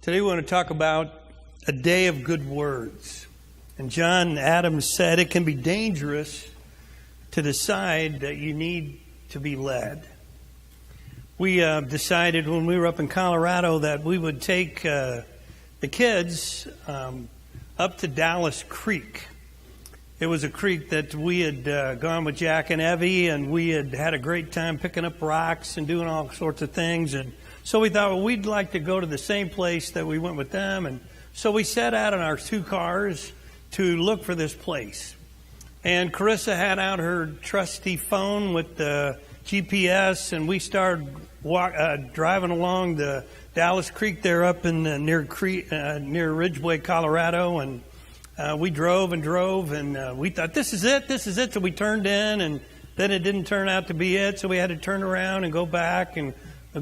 Today we want to talk about a day of good words. And John Adams said it can be dangerous to decide that you need to be led. We decided when we were up in Colorado that we would take the kids up to Dallas Creek. It was a creek that we had gone with Jack and Evie, and we had had a great time picking up rocks and doing all sorts of things. And so we thought, well, we'd like to go to the same place that we went with them. And so we set out in our two cars to look for this place. And Carissa had out her trusty phone with the GPS, and we started driving along the Dallas Creek there up in near Ridgeway, Colorado. And we drove, and we thought, this is it. So we turned in, and then it didn't turn out to be it. So we had to turn around and go back and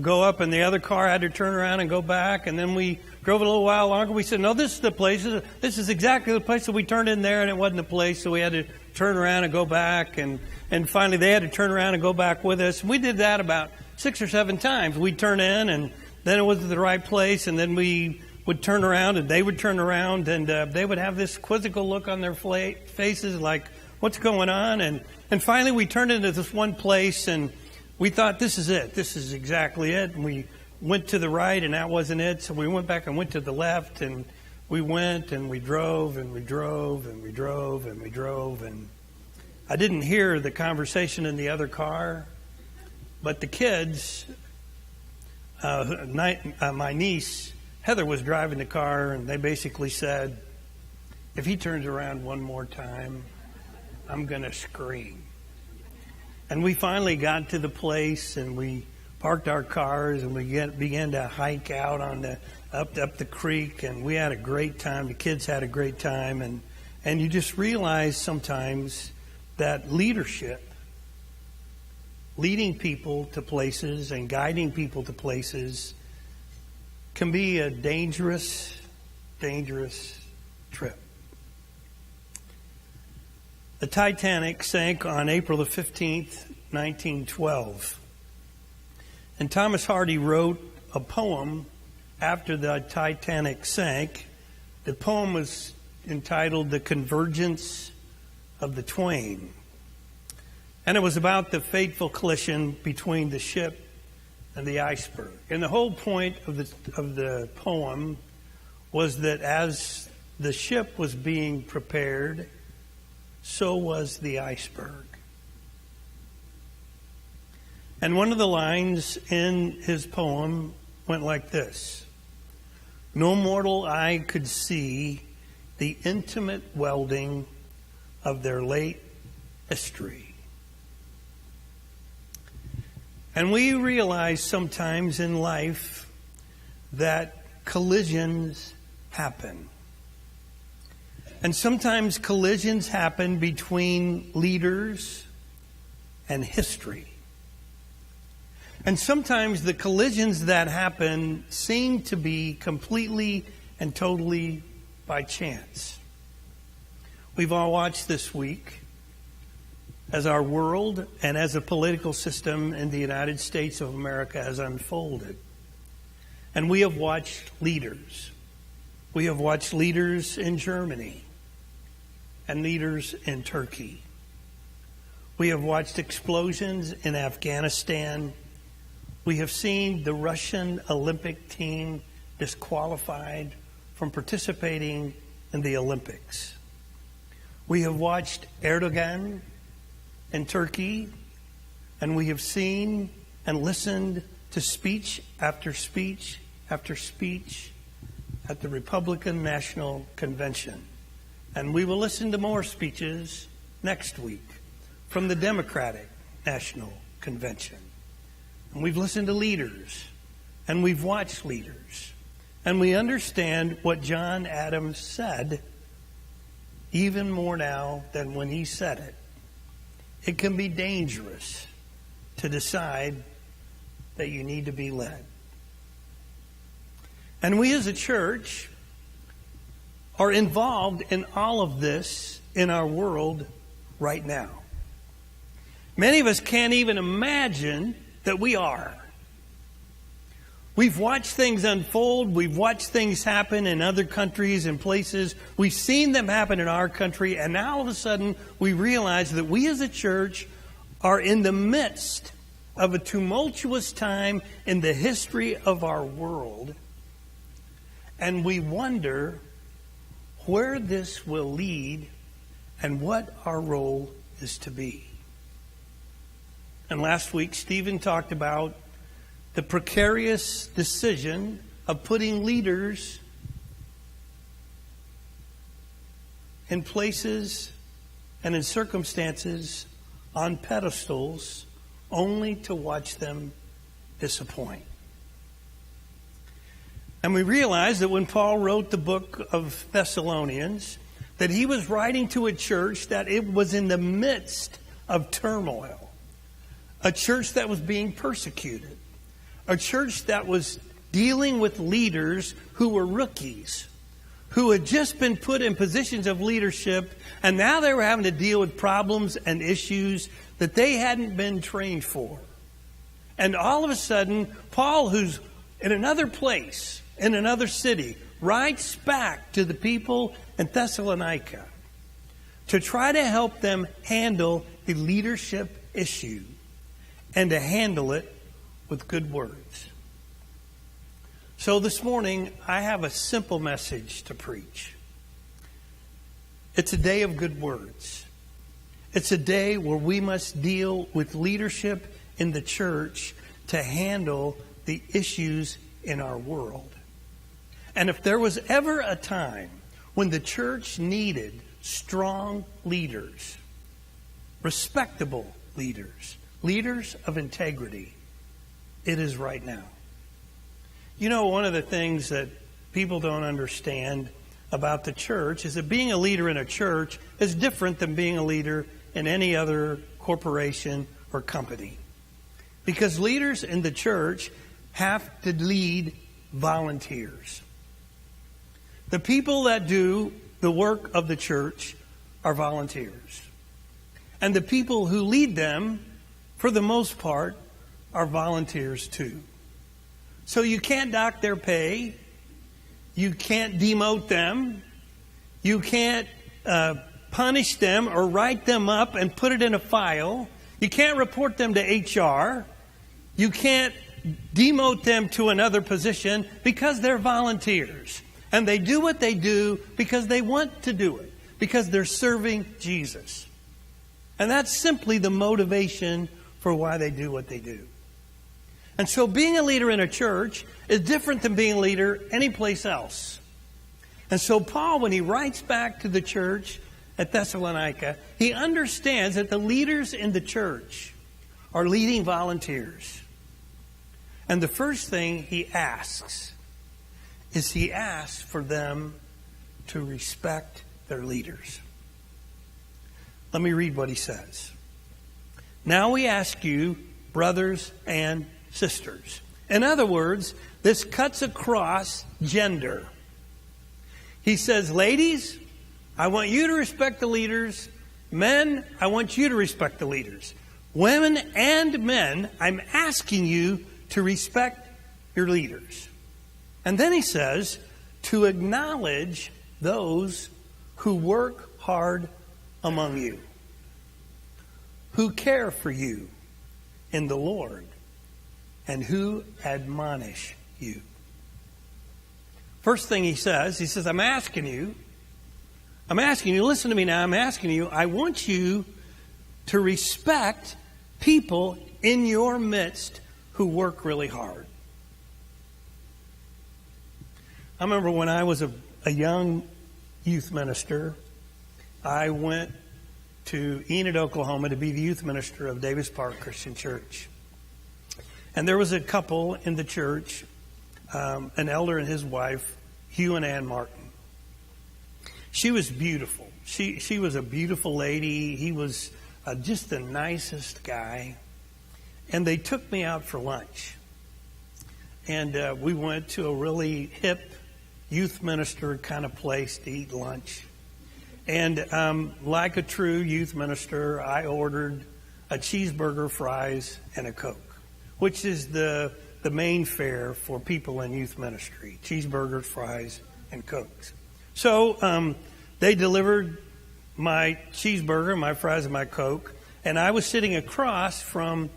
go up, and the other car had to turn around and go back. And then we drove a little while longer. We said, no, this is the place. This is exactly the place. So we turned in there, and it wasn't the place. So we had to turn around and go back. And finally, they had to turn around and go back with us. We did that about 6 or 7 times. We'd turn in, and then it was the right place, and then we would turn around, and they would turn around, and they would have this quizzical look on their faces like, what's going on? And finally, we turned into this one place, and we thought, this is it. This is exactly it. And we went to the right, and that wasn't it. So we went back and went to the left, and we went, and we drove, and we drove, and we drove, and we drove. And I didn't hear the conversation in the other car, but the kids, my niece, Heather, was driving the car, and they basically said, if he turns around one more time, I'm going to scream. And we finally got to the place, and we parked our cars, and we began to hike out on up the creek, and we had a great time. The kids had a great time, and you just realize sometimes that leadership, leading people to places and guiding people to places, can be a dangerous, dangerous trip. The Titanic sank on April the 15th, 1912. And Thomas Hardy wrote a poem after the Titanic sank. The poem was entitled The Convergence of the Twain. And it was about the fateful collision between the ship and the iceberg. And the whole point of the poem was that as the ship was being prepared, so was the iceberg. And one of the lines in his poem went like this: no mortal eye could see the intimate welding of their late history. And we realize sometimes in life that collisions happen. And sometimes collisions happen between leaders and history. And sometimes the collisions that happen seem to be completely and totally by chance. We've all watched this week as our world and as a political system in the United States of America has unfolded. And we have watched leaders. We have watched leaders in Germany and leaders in Turkey. We have watched explosions in Afghanistan. We have seen the Russian Olympic team disqualified from participating in the Olympics. We have watched Erdogan in Turkey, and we have seen and listened to speech after speech after speech at the Republican National Convention. And we will listen to more speeches next week from the Democratic National Convention. And we've listened to leaders, and we've watched leaders, and we understand what John Adams said even more now than when he said it. It can be dangerous to decide that you need to be led. And we as a church are involved in all of this in our world right now. Many of us can't even imagine that we are. We've watched things unfold. We've watched things happen in other countries and places. We've seen them happen in our country. And now all of a sudden we realize that we as a church are in the midst of a tumultuous time in the history of our world. And we wonder where this will lead and what our role is to be. And last week, Stephen talked about the precarious decision of putting leaders in places and in circumstances on pedestals only to watch them disappoint. And we realize that when Paul wrote the book of Thessalonians, that he was writing to a church that it was in the midst of turmoil, a church that was being persecuted, a church that was dealing with leaders who were rookies, who had just been put in positions of leadership, and now they were having to deal with problems and issues that they hadn't been trained for. And all of a sudden, Paul, who's in another place, in another city, writes back to the people in Thessalonica to try to help them handle the leadership issue and to handle it with good words. So this morning, I have a simple message to preach. It's a day of good words. It's a day where we must deal with leadership in the church to handle the issues in our world. And if there was ever a time when the church needed strong leaders, respectable leaders, leaders of integrity, it is right now. You know, one of the things that people don't understand about the church is that being a leader in a church is different than being a leader in any other corporation or company. Because leaders in the church have to lead volunteers. The people that do the work of the church are volunteers. And the people who lead them, for the most part, are volunteers too. So you can't dock their pay. You can't demote them. You can't punish them or write them up and put it in a file. You can't report them to HR. You can't demote them to another position because they're volunteers. And they do what they do because they want to do it, because they're serving Jesus. And that's simply the motivation for why they do what they do. And so being a leader in a church is different than being a leader anyplace else. And so Paul, when he writes back to the church at Thessalonica, he understands that the leaders in the church are leading volunteers. And the first thing he asks is he asks for them to respect their leaders. Let me read what he says. Now we ask you, brothers and sisters. In other words, this cuts across gender. He says, ladies, I want you to respect the leaders. Men, I want you to respect the leaders. Women and men, I'm asking you to respect your leaders. And then he says, to acknowledge those who work hard among you, who care for you in the Lord, and who admonish you. First thing he says, I'm asking you, listen to me now, I want you to respect people in your midst who work really hard. I remember when I was a young youth minister, I went to Enid, Oklahoma to be the youth minister of Davis Park Christian Church. And there was a couple in the church, an elder and his wife, Hugh and Ann Martin. She was beautiful. She was a beautiful lady. He was just the nicest guy. And they took me out for lunch. And we went to a really hip youth minister kind of place to eat lunch. And like a true youth minister, I ordered a cheeseburger, fries, and a Coke, which is the the main fare for people in youth ministry: cheeseburgers, fries, and Cokes. So they delivered my cheeseburger, my fries, and my Coke, and I was sitting across from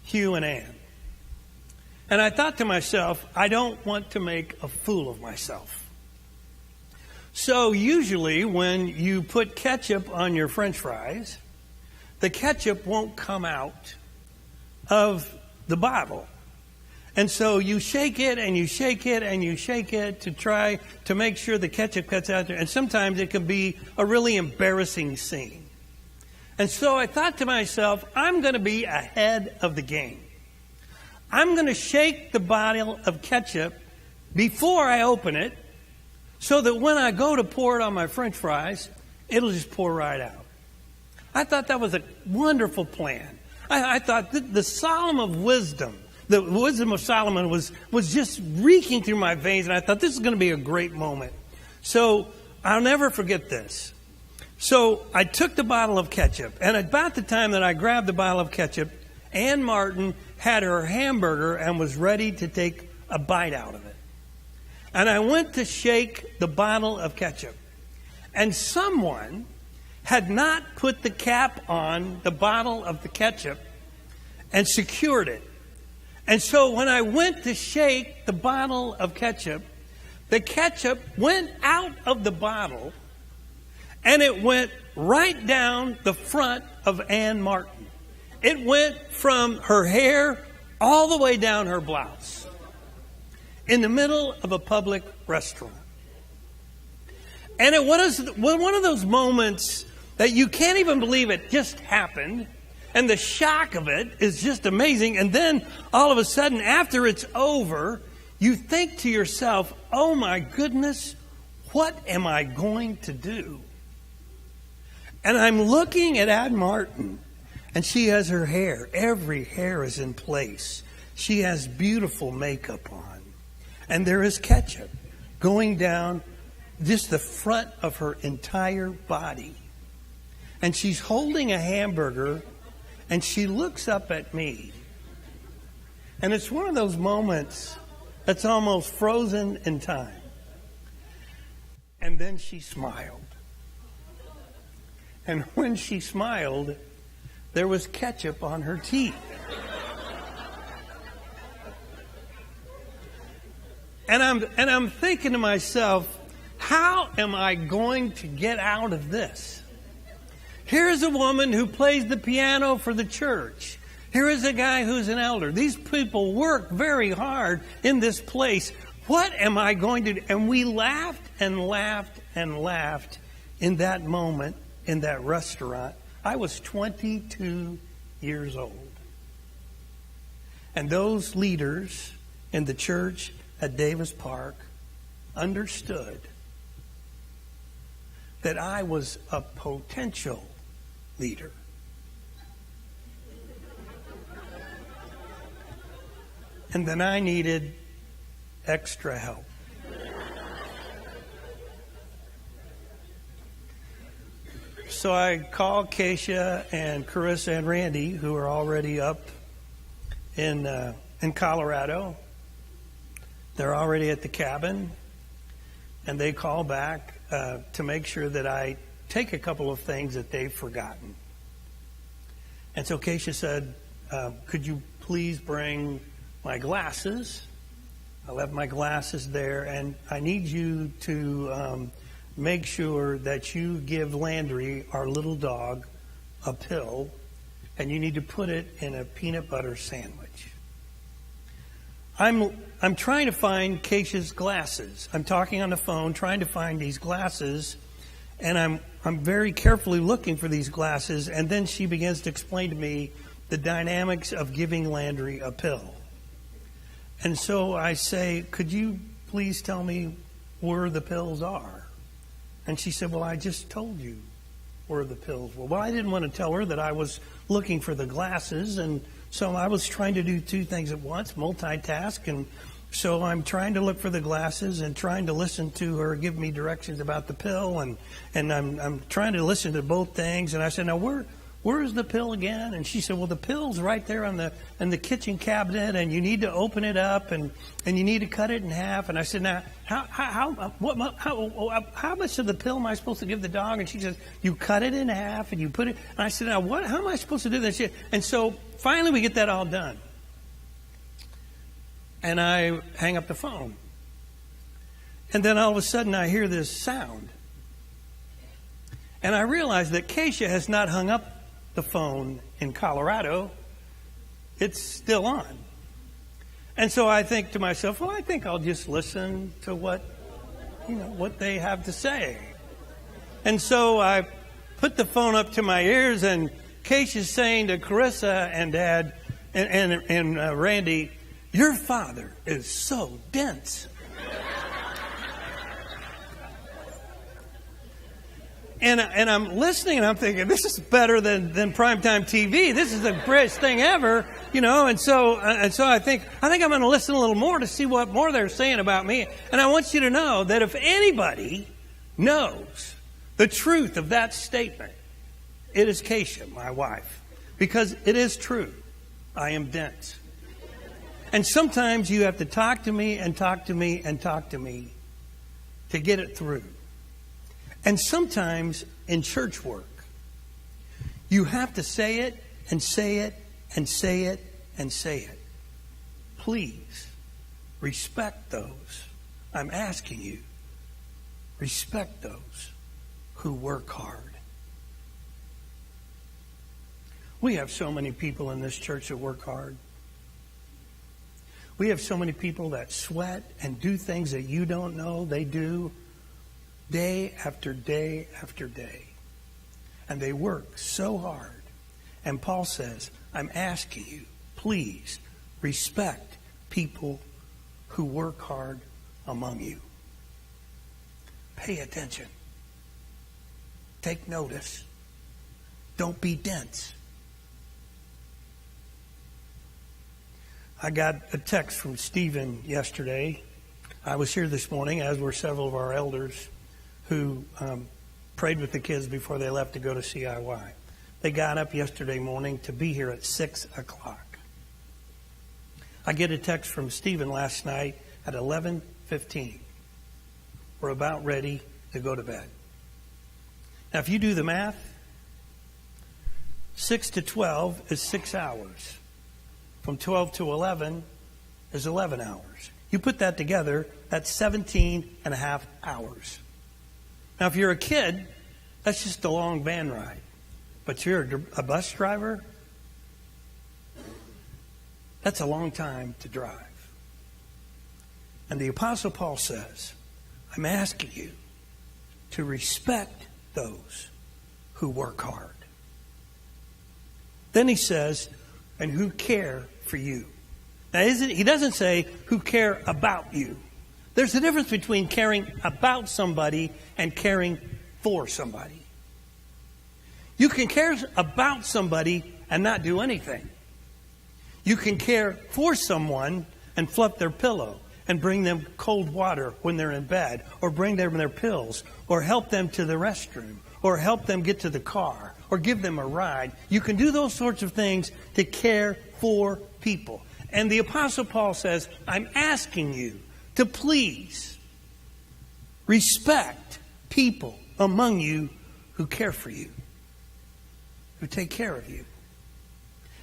Hugh and Ann. And I thought to myself, I don't want to make a fool of myself. So usually when you put ketchup on your French fries, the ketchup won't come out of the bottle. And so you shake it and you shake it and you shake it to try to make sure the ketchup gets out there. And sometimes it can be a really embarrassing scene. And so I thought to myself, I'm going to be ahead of the game. I'm going to shake the bottle of ketchup before I open it, so that when I go to pour it on my French fries, it'll just pour right out. I thought that was a wonderful plan. I thought the Solomon of wisdom, the wisdom of Solomon was just reeking through my veins, and I thought this is going to be a great moment. So I'll never forget this. So I took the bottle of ketchup, and about the time that I grabbed the bottle of ketchup, Ann Martin had her hamburger and was ready to take a bite out of it. And I went to shake the bottle of ketchup. And someone had not put the cap on the bottle of the ketchup and secured it. And so when I went to shake the bottle of ketchup, the ketchup went out of the bottle and it went right down the front of Ann Martin. It went from her hair all the way down her blouse, in the middle of a public restaurant. And it was one of those moments that you can't even believe it just happened. And the shock of it is just amazing. And then all of a sudden, after it's over, you think to yourself, oh my goodness, what am I going to do? And I'm looking at Ann Martin, and she has her hair. Every hair is in place. She has beautiful makeup on. And there is ketchup going down just the front of her entire body. And she's holding a hamburger, and she looks up at me. And it's one of those moments that's almost frozen in time. And then she smiled. And when she smiled, there was ketchup on her teeth. And I'm thinking to myself, how am I going to get out of this? Here's a woman who plays the piano for the church. Here is a guy who's an elder. These people work very hard in this place. What am I going to do? And we laughed and laughed and laughed in that moment in that restaurant. I was 22 years old. And those leaders in the church at Davis Park understood that I was a potential leader. And then I needed extra help. So I called Keisha and Carissa and Randy, who are already up in Colorado. They're already at the cabin, and they call back to make sure that I take a couple of things that they've forgotten. And so Keisha said, could you please bring my glasses? I left my glasses there, and I need you to make sure that you give Landry, our little dog, a pill, and you need to put it in a peanut butter sandwich. I'm trying to find Keisha's glasses. I'm talking on the phone, trying to find these glasses, and I'm very carefully looking for these glasses, and then she begins to explain to me the dynamics of giving Landry a pill. And so I say, could you please tell me where the pills are? And she said, well, I just told you where the pills were. Well, I didn't want to tell her that I was looking for the glasses, and so I was trying to do two things at once, multitask, and so I'm trying to look for the glasses and trying to listen to her give me directions about the pill, and I'm trying to listen to both things. And I said, now where's the pill again? And she said, well, the pill's right there in the kitchen cabinet, and you need to open it up, and you need to cut it in half. And I said, now, how much of the pill am I supposed to give the dog? And she says, you cut it in half, and you put it. And I said, now, how am I supposed to do this? And so finally we get that all done. And I hang up the phone. And then all of a sudden I hear this sound. And I realize that Keisha has not hung up the phone in Colorado. It's still on. And so I think to myself, well, I think I'll just listen to what they have to say. And so I put the phone up to my ears, and Keisha's saying to Carissa and Dad and Randy, your father is so dense. And I'm listening, and I'm thinking, this is better than primetime TV. This is the greatest thing ever, And so I think I'm going to listen a little more to see what more they're saying about me. And I want you to know that if anybody knows the truth of that statement, it is Keisha, my wife, because it is true. I am dense. And sometimes you have to talk to me and talk to me and talk to me to get it through. And sometimes in church work, you have to say it and say it and say it and say it. Please respect those. I'm asking you, respect those who work hard. We have so many people in this church that work hard. We have so many people that sweat and do things that you don't know they do. Day after day after day. And they work so hard. And Paul says, I'm asking you, please respect people who work hard among you. Pay attention. Take notice. Don't be dense. I got a text from Stephen yesterday. I was here this morning, as were several of our elders who prayed with the kids before they left to go to CIY. They got up yesterday morning to be here at 6 o'clock. I get a text from Stephen last night at 11:15. We're about ready to go to bed. Now, if you do the math, 6 to 12 is 6 hours. From 12 to 11 is 11 hours. You put that together, that's 17 and a half hours. Now, if you're a kid, that's just a long van ride. But you're a bus driver, that's a long time to drive. And the Apostle Paul says, I'm asking you to respect those who work hard. Then he says, and who care for you. Now, he doesn't say who care about you. There's a difference between caring about somebody and caring for somebody. You can care about somebody and not do anything. You can care for someone and fluff their pillow and bring them cold water when they're in bed, or bring them their pills, or help them to the restroom, or help them get to the car, or give them a ride. You can do those sorts of things to care for people. And the Apostle Paul says, I'm asking you to please respect people among you who care for you, who take care of you.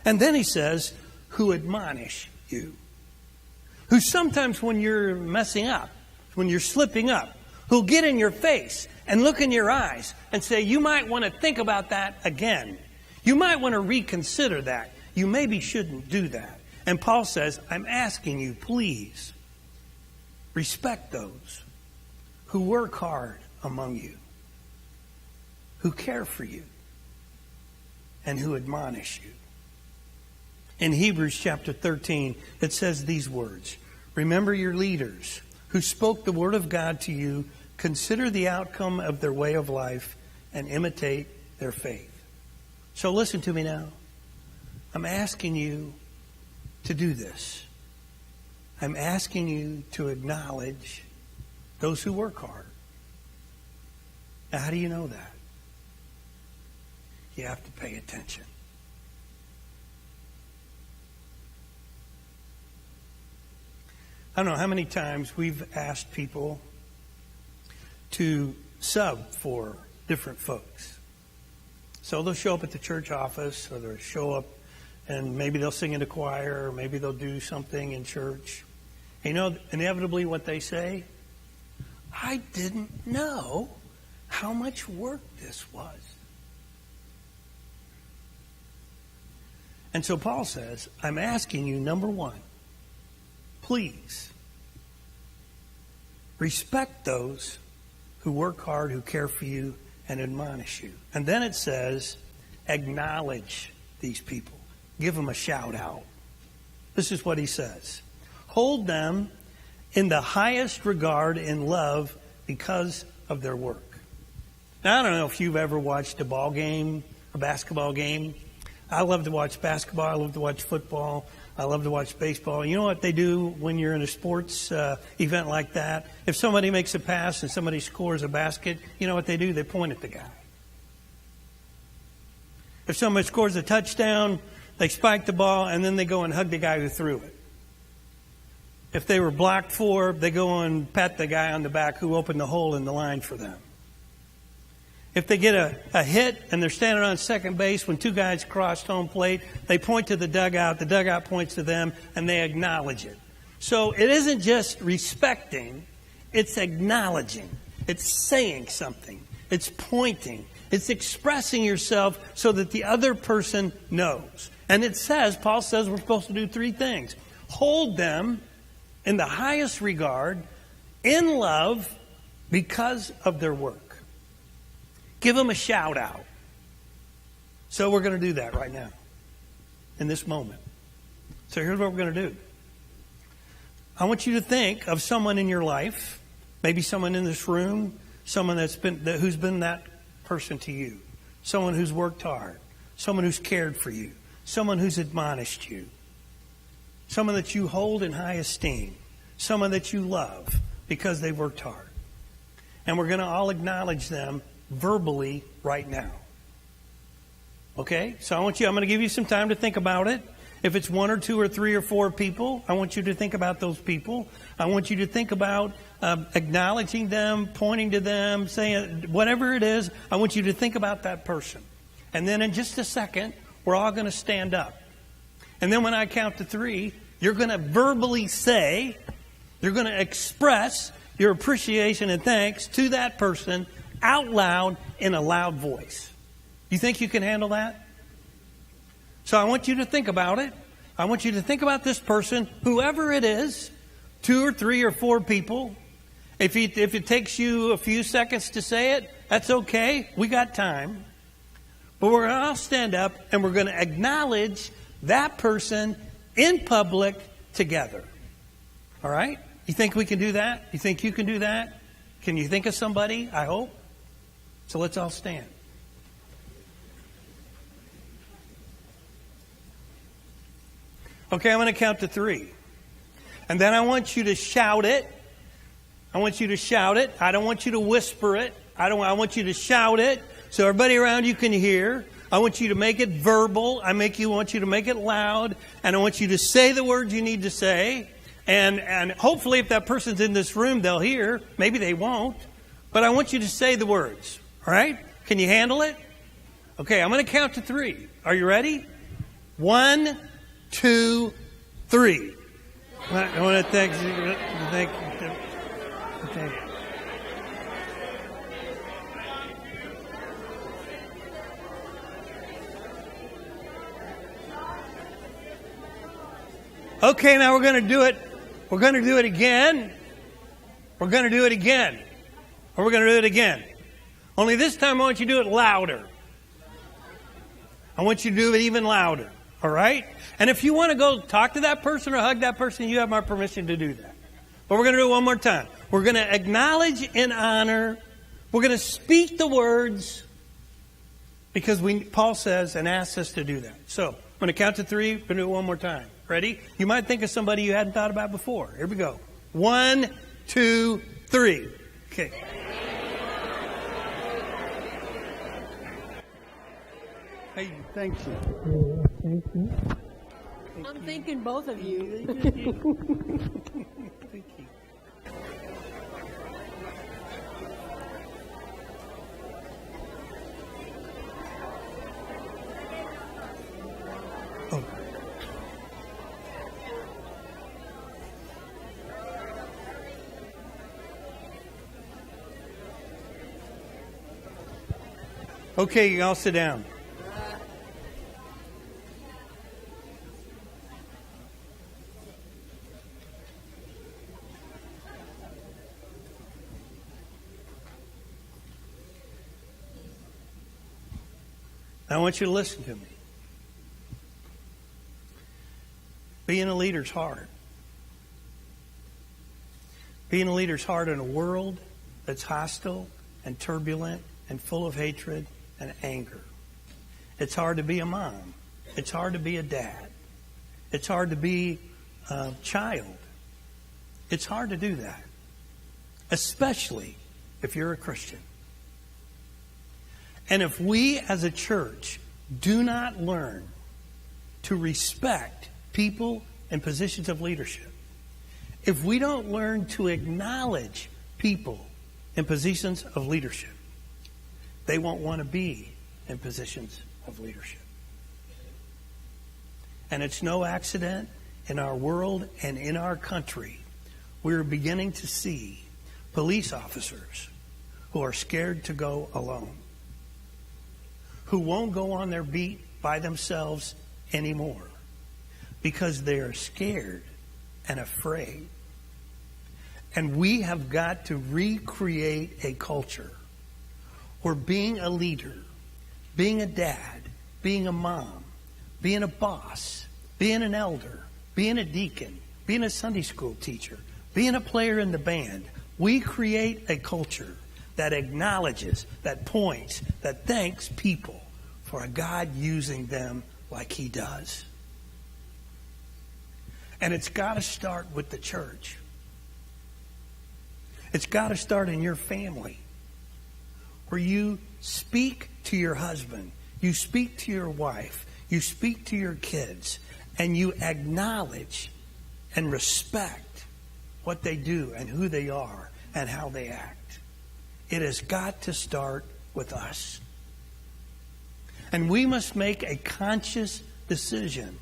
And then he says, who admonish you. Who sometimes when you're messing up, when you're slipping up, who'll get in your face and look in your eyes and say, you might want to think about that again. You might want to reconsider that. You maybe shouldn't do that. And Paul says, I'm asking you, please respect those who work hard among you, who care for you, and who admonish you. In Hebrews chapter 13, it says these words, remember your leaders who spoke the word of God to you. Consider the outcome of their way of life and imitate their faith. So listen to me now. I'm asking you to do this. I'm asking you to acknowledge those who work hard. Now, how do you know that? you have to pay attention. I don't know how many times we've asked people to sub for different folks. So they'll show up at the church office, or they'll show up and maybe they'll sing in the choir, or maybe they'll do something in church. And you know, inevitably what they say, I didn't know how much work this was. And so Paul says, I'm asking you, number one, please respect those who work hard, who care for you, and admonish you. And then it says, acknowledge these people. Give them a shout out. This is what he says. Hold them in the highest regard and love because of their work. Now, I don't know if you've ever watched a ball game, a basketball game. I love to watch basketball. I love to watch football. I love to watch baseball. You know what they do when you're in a sports event like that? If somebody makes a pass and somebody scores a basket, you know what they do? They point at the guy. If somebody scores a touchdown, they spike the ball, and then they go and hug the guy who threw it. If they were blocked for, they go and pat the guy on the back who opened the hole in the line for them. If they get a hit and they're standing on second base when two guys crossed home plate, they point to the dugout points to them, and they acknowledge it. So it isn't just respecting, it's acknowledging. It's saying something. It's pointing. It's expressing yourself so that the other person knows. And it says, Paul says we're supposed to do three things. Hold them in the highest regard, in love, because of their work. Give them a shout out. So we're going to do that right now, in this moment. So here's what we're going to do. I want you to think of someone in your life, maybe someone in this room, someone who's been that person to you, someone who's worked hard, someone who's cared for you, someone who's admonished you, someone that you hold in high esteem, someone that you love because they've worked hard. And we're going to all acknowledge them verbally right now. Okay? So I'm going to give you some time to think about it. If it's one or two or three or four people, I want you to think about those people. I want you to think about acknowledging them, pointing to them, saying whatever it is. I want you to think about that person. And then in just a second, we're all going to stand up. And then when I count to three, you're going to verbally say, you're going to express your appreciation and thanks to that person out loud in a loud voice. You think you can handle that? So I want you to think about it. I want you to think about this person, whoever it is, two or three or four people. If it takes you a few seconds to say it, that's okay. We got time. But we're going to all stand up and we're going to acknowledge that person in public together. All right? You think we can do that? You think you can do that? Can you think of somebody? I hope. So let's all stand. Okay, I'm going to count to three. And then I want you to shout it. I want you to shout it. I don't want you to whisper it. I want you to shout it so everybody around you can hear. I want you to make it verbal. I want you to make it loud. And I want you to say the words you need to say. And hopefully if that person's in this room, they'll hear. Maybe they won't. But I want you to say the words. All right? Can you handle it? Okay, I'm going to count to three. Are you ready? 1, 2, 3. I want to thank you. Okay. Okay, now we're going to do it. We're going to do it again. We're going to do it again. And we're going to do it again. Only this time I want you to do it louder. I want you to do it even louder. All right? And if you want to go talk to that person or hug that person, you have my permission to do that. But we're going to do it one more time. We're going to acknowledge and honor. We're going to speak the words because Paul says and asks us to do that. So I'm going to count to three. We're going to do it one more time. Ready? You might think of somebody you hadn't thought about before. Here we go. 1, 2, 3. Okay. Hey, thank you. Thank you. I'm thinking both of you. Thank you. Oh. Okay, you all sit down. I want you to listen to me. Being a leader's hard. Being a leader's hard in a world that's hostile and turbulent and full of hatred and anger. It's hard to be a mom. It's hard to be a dad. It's hard to be a child. It's hard to do that, especially if you're a Christian. And if we as a church do not learn to respect people in positions of leadership, if we don't learn to acknowledge people in positions of leadership, they won't want to be in positions of leadership. And it's no accident in our world and in our country, we're beginning to see police officers who are scared to go alone, who won't go on their beat by themselves anymore because they are scared and afraid. And we have got to recreate a culture where being a leader, being a dad, being a mom, being a boss, being an elder, being a deacon, being a Sunday school teacher, being a player in the band, we create a culture that acknowledges, that points, that thanks people for a God using them like He does. And it's got to start with the church. It's got to start in your family, where you speak to your husband, you speak to your wife, you speak to your kids, and you acknowledge and respect what they do and who they are and how they act. It has got to start with us. And we must make a conscious decision.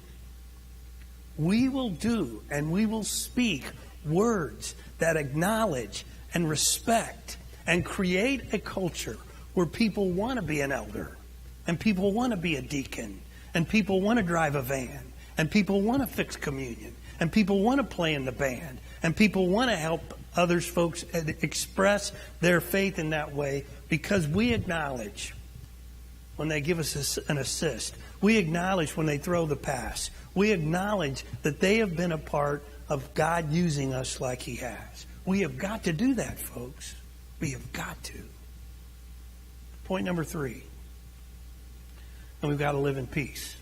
We will do and we will speak words that acknowledge and respect and create a culture where people want to be an elder and people want to be a deacon and people want to drive a van and people want to fix communion and people want to play in the band and people want to help others folks express their faith in that way, because we acknowledge when they give us an assist. We acknowledge when they throw the pass. We acknowledge that they have been a part of God using us like He has. We have got to do that, folks. We have got to. Point number 3. And we've got to live in peace.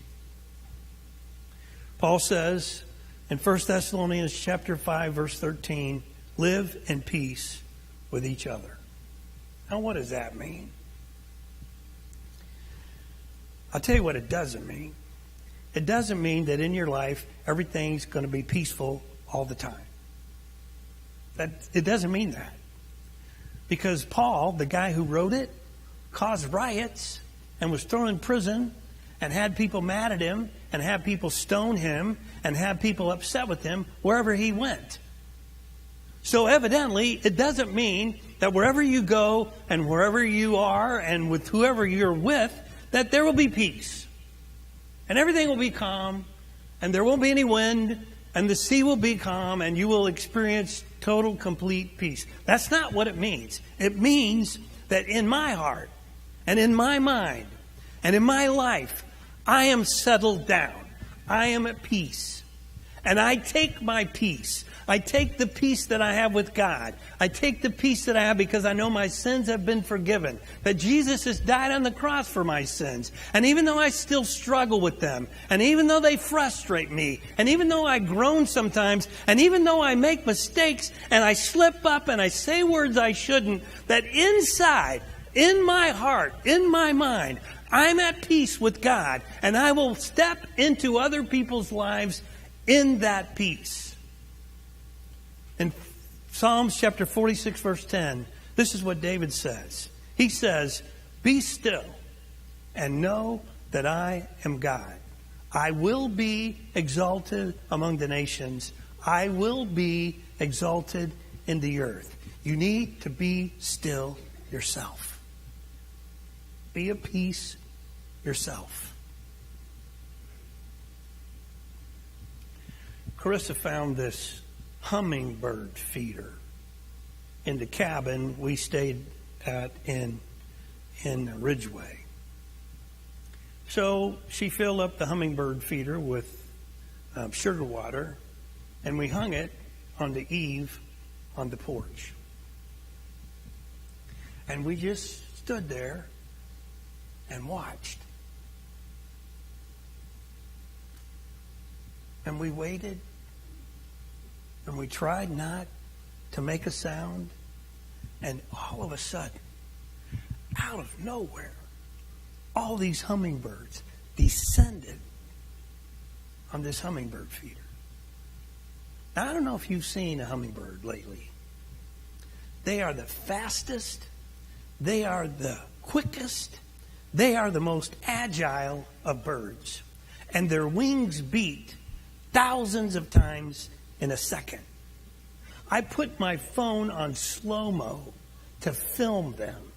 Paul says in 1 Thessalonians chapter 5, verse 13, live in peace with each other. Now, what does that mean? I'll tell you what it doesn't mean. It doesn't mean that in your life everything's going to be peaceful all the time. It doesn't mean that. Because Paul, the guy who wrote it, caused riots and was thrown in prison and had people mad at him and had people stone him and had people upset with him wherever he went. So evidently, it doesn't mean that wherever you go and wherever you are and with whoever you're with, that there will be peace. And everything will be calm, and there won't be any wind, and the sea will be calm, and you will experience total, complete peace. That's not what it means. It means that in my heart, and in my mind, and in my life, I am settled down. I am at peace. And I take my peace. I take the peace that I have with God. I take the peace that I have because I know my sins have been forgiven. That Jesus has died on the cross for my sins. And even though I still struggle with them, and even though they frustrate me, and even though I groan sometimes, and even though I make mistakes, and I slip up and I say words I shouldn't, that inside, in my heart, in my mind, I'm at peace with God, and I will step into other people's lives in that peace. In Psalms chapter 46, verse 10, this is what David says. He says, "Be still and know that I am God. I will be exalted among the nations. I will be exalted in the earth." You need to be still yourself. Be at peace yourself. Carissa found this hummingbird feeder in the cabin we stayed at in Ridgeway. So she filled up the hummingbird feeder with sugar water, and we hung it on the eave on the porch. And we just stood there and watched. And we waited, and we tried not to make a sound, and all of a sudden, out of nowhere, all these hummingbirds descended on this hummingbird feeder. Now, I don't know if you've seen a hummingbird lately. They are the fastest, they are the quickest, they are the most agile of birds. And their wings beat thousands of times in a second. I put my phone on slow-mo to film them.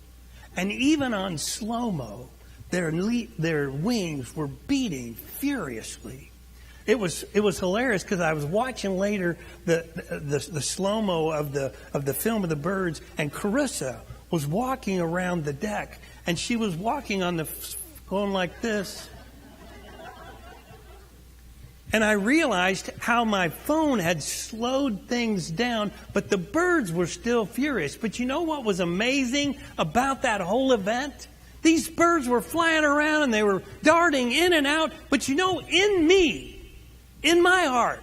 And even on slow-mo, their wings were beating furiously. It was hilarious because I was watching later the slow-mo of the film of the birds, and Carissa was walking around the deck, and she was walking on going like this. And I realized how my phone had slowed things down, but the birds were still furious. But you know what was amazing about that whole event? These birds were flying around and they were darting in and out. But you know, in me, in my heart,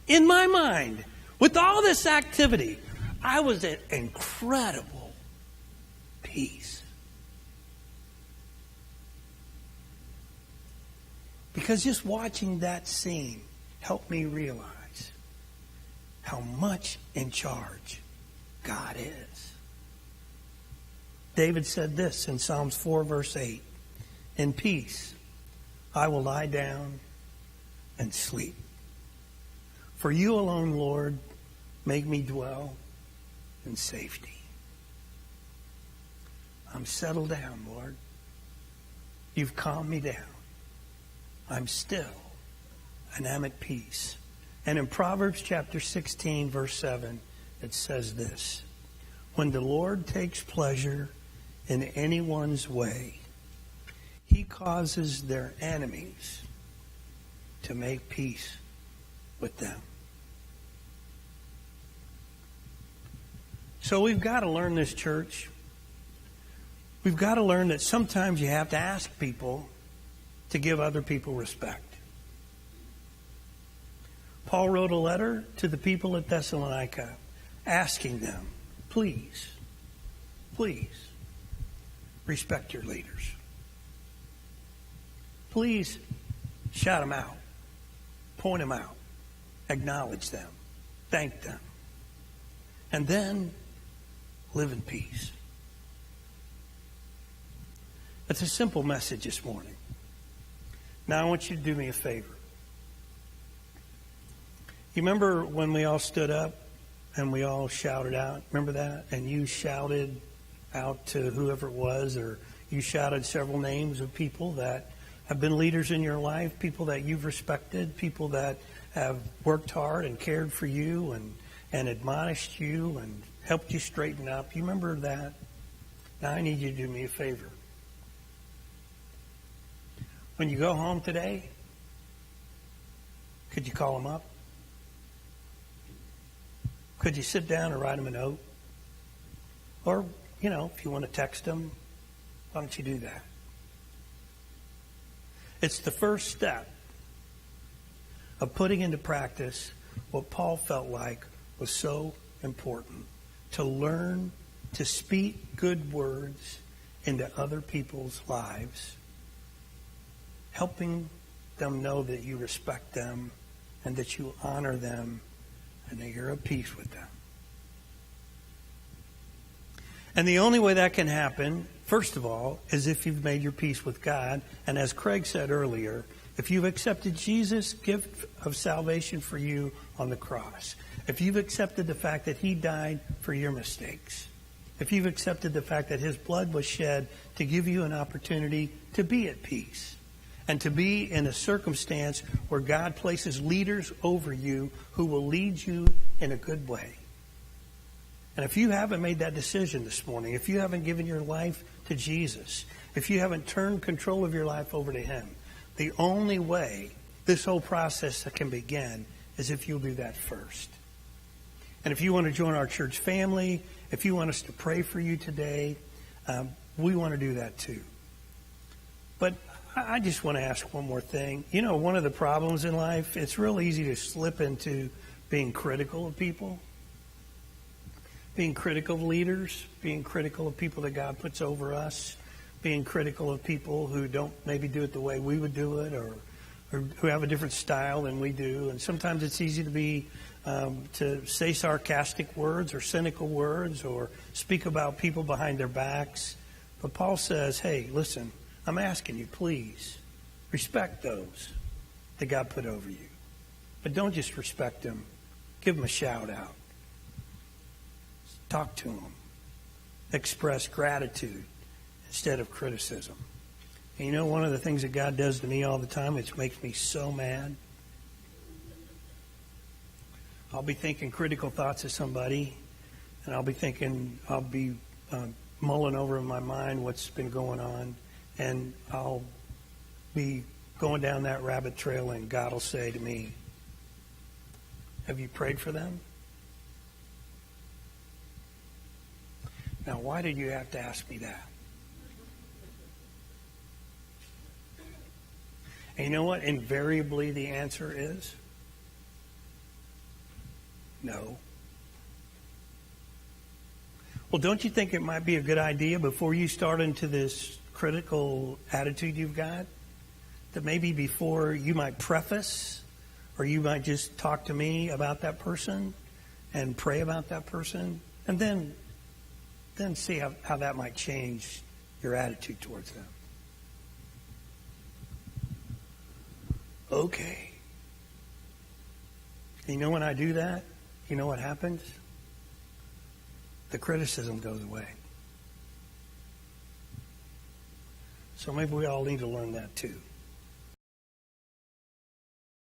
in my mind, with all this activity, I was at incredible peace. Because just watching that scene helped me realize how much in charge God is. David said this in Psalms 4, verse 8, "In peace I will lie down and sleep. For you alone, Lord, make me dwell in safety." I'm settled down, Lord. You've calmed me down. I'm still, and I'm at peace. And in Proverbs chapter 16, verse 7, it says this: "When the Lord takes pleasure in anyone's way, He causes their enemies to make peace with them." So we've got to learn this, church. We've got to learn that sometimes you have to ask people to give other people respect. Paul wrote a letter to the people at Thessalonica asking them, please, respect your leaders. Please shout them out, point them out, acknowledge them, thank them, and then live in peace. It's a simple message this morning. Now I want you to do me a favor. You remember when we all stood up and we all shouted out? Remember that? And you shouted out to whoever it was, or you shouted several names of people that have been leaders in your life, people that you've respected, people that have worked hard and cared for you and admonished you and helped you straighten up. You remember that? Now I need you to do me a favor. When you go home today, could you call them up? Could you sit down and write them a note? Or, if you want to text them, why don't you do that? It's the first step of putting into practice what Paul felt like was so important: to learn to speak good words into other people's lives helping them know that you respect them and that you honor them and that you're at peace with them. And the only way that can happen, first of all, is if you've made your peace with God. And as Craig said earlier, if you've accepted Jesus' gift of salvation for you on the cross, if you've accepted the fact that he died for your mistakes, if you've accepted the fact that his blood was shed to give you an opportunity to be at peace and to be in a circumstance where God places leaders over you who will lead you in a good way. And if you haven't made that decision this morning, if you haven't given your life to Jesus, if you haven't turned control of your life over to him, the only way this whole process can begin is if you'll do that first. And if you want to join our church family, if you want us to pray for you today, we want to do that too. But I just want to ask one more thing. You know, one of the problems in life, it's real easy to slip into being critical of people, being critical of leaders, being critical of people that God puts over us, being critical of people who don't maybe do it the way we would do it, or who have a different style than we do. And sometimes it's easy to be to say sarcastic words or cynical words or speak about people behind their backs. But Paul says, hey, listen, I'm asking you, please, respect those that God put over you. But don't just respect them. Give them a shout out. Talk to them. Express gratitude instead of criticism. And you know, one of the things that God does to me all the time, which makes me so mad, I'll be thinking critical thoughts of somebody, and I'll be mulling over in my mind what's been going on, and I'll be going down that rabbit trail, and God will say to me, have you prayed for them? Now, why did you have to ask me that? And you know what? Invariably, the answer is no. Well, don't you think it might be a good idea before you start into this critical attitude you've got, that maybe before you might preface or you might just talk to me about that person and pray about that person, and then see how that might change your attitude towards them. Okay. And you know when I do that, you know what happens? The criticism goes away. So maybe we all need to learn that too.